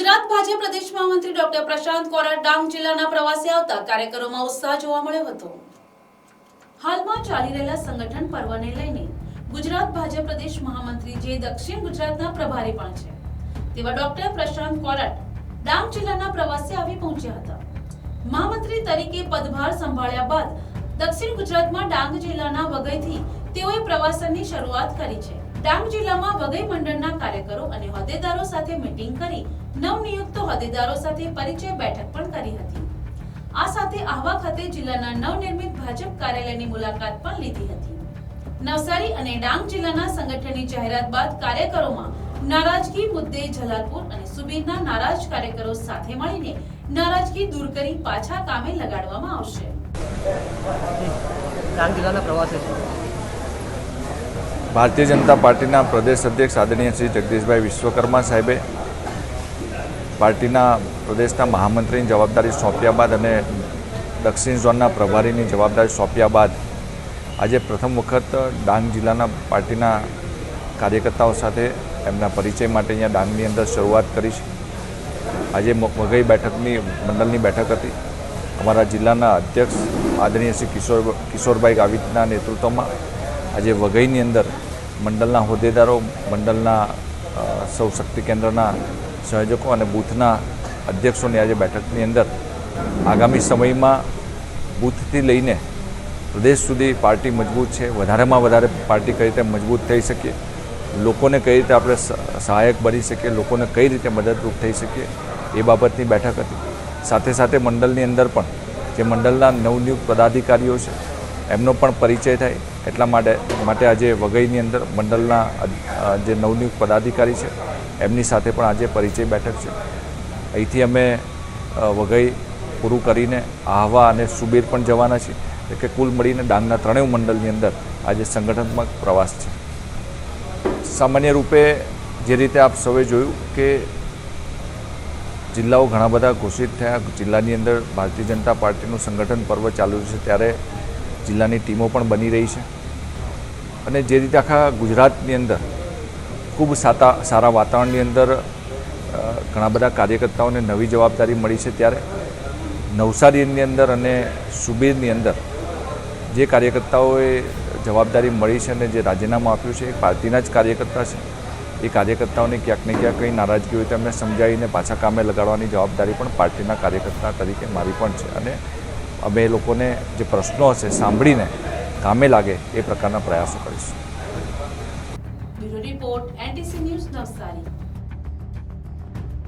ગુજરાત ભાજપ પ્રદેશ મહામંત્રી ડોક્ટર પ્રશાંત કોરાટ ડાંગ જિલ્લાના પ્રવાસે આવતા કાર્યકરોમાં ઉત્સાહ જોવા મળ્યો હતો। હાલમાં ચાલી રહેલા સંગઠન પર્વને લઈને ગુજરાત ભાજપ પ્રદેશ મહામંત્રી જે દક્ષિણ ગુજરાતના પ્રભારી પણ છે તેવા ડોક્ટર પ્રશાંત કોરાટ ડાંગ જિલ્લાના પ્રવાસે આવી પહોંચ્યા હતા। મહામંત્રી તરીકે પદભાર સંભાળ્યા બાદ દક્ષિણ ગુજરાતમાં ડાંગ જિલ્લાના વઘઈથી તેઓએ પ્રવાસની શરૂઆત કરી છે। ડાંગ જિલ્લામાં વઘઈ મંડળના કાર્યકરો અને હોદ્દેદારો સાથે મીટિંગ કરી નવનિયુક્ત હોદ્દેદારો સાથે પરિચય બેઠક પણ કરી હતી। આ સાથે આહવા ખાતે જિલ્લાના નવનિર્મિત ભાજપ કાર્યાલયની મુલાકાત પણ લીધી હતી। નવસારી અને ડાંગ જિલ્લાના સંગઠનની જાહેરાત બાદ કાર્યકરોમાં નારાજગી મુદ્દે જલાલપુર અને સુબીરના નારાજ કાર્યકરો સાથે મળીને નારાજગી દૂર કરી પાછા કામે લગાડવામાં આવશે। ડાંગ જિલ્લાના પ્રવાસે ભારતીય જનતા પાર્ટીના પ્રદેશ અધ્યક્ષ આદરણીય શ્રી જગદીશભાઈ વિશ્વકર્મા સાહેબે પાર્ટીના પ્રદેશના મહામંત્રીની જવાબદારી સોંપ્યા બાદ અને દક્ષિણ ઝોનના પ્રભારીની જવાબદારી સોંપ્યા બાદ આજે પ્રથમ વખત ડાંગ જિલ્લાના પાર્ટીના કાર્યકર્તાઓ સાથે એમના પરિચય માટે અહીંયા ડાંગની અંદર શરૂઆત કરી છે। આજે વઘઈ બેઠકની મંડળની બેઠક હતી। અમારા જિલ્લાના અધ્યક્ષ આદરણીય શ્રી કિશોરભાઈ ગાવિતના નેતૃત્વમાં આજે વઘઈની અંદર મંડળના હોદ્દેદારો, મંડળના સૌ શક્તિ કેન્દ્રના સંયોજકો અને બૂથના અધ્યક્ષોની આજે બેઠકની અંદર આગામી સમયમાં બૂથથી લઈને પ્રદેશ સુધી પાર્ટી મજબૂત છે, વધારેમાં વધારે પાર્ટી કઈ રીતે મજબૂત થઈ શકીએ, લોકોને કઈ રીતે આપણે સહાયક બની શકીએ, લોકોને કઈ રીતે મદદરૂપ થઈ શકીએ એ બાબતની બેઠક હતી। સાથે સાથે મંડળની અંદર પણ જે મંડળના નવનિયુક્ત પદાધિકારીઓ છે એમનો પણ પરિચય થાય એટલા માટે આજે વઘઈની અંદર મંડળના જે નવનિયુક્ત પદાધિકારી છે એમની સાથે પણ આજે પરિચય બેઠક છે। અહીંથી અમે વઘઈ પૂરું કરીને આહવા અને સુબીર પણ જવાના છીએ, એટલે કે કુલ મળીને ડાંગના ત્રણેય મંડળની અંદર આજે સંગઠનાત્મક પ્રવાસ છે। સામાન્ય રૂપે જે રીતે આપ સૌએ જોયું કે જિલ્લાઓ ઘણા બધા ઘોષિત થયા, જિલ્લાની અંદર ભારતીય જનતા પાર્ટીનું સંગઠન પર્વ ચાલુ છે ત્યારે જિલ્લાની ટીમો પણ બની રહી છે અને જે રીતે આખા ગુજરાતની અંદર ખૂબ સારા વાતાવરણની અંદર ઘણા બધા કાર્યકર્તાઓને નવી જવાબદારી મળી છે ત્યારે નવસારીની અંદર અને સુબીરની અંદર જે કાર્યકર્તાઓએ જવાબદારી મળી છે અને જે રાજીનામું આપ્યું છે એ પાર્ટીના જ કાર્યકર્તા છે। એ કાર્યકર્તાઓને ક્યાંક ને ક્યાંક કંઈ નારાજગી હોય તો એમને સમજાવીને પાછા કામે લગાડવાની જવાબદારી પણ પાર્ટીના કાર્યકર્તા તરીકે મારી પણ છે અને અમે લોકોને જે પ્રશ્નો હશે સાંભળીને કામે લાગે એ પ્રકારના પ્રયાસો કરીશું। Bureau report NTC news Navsari.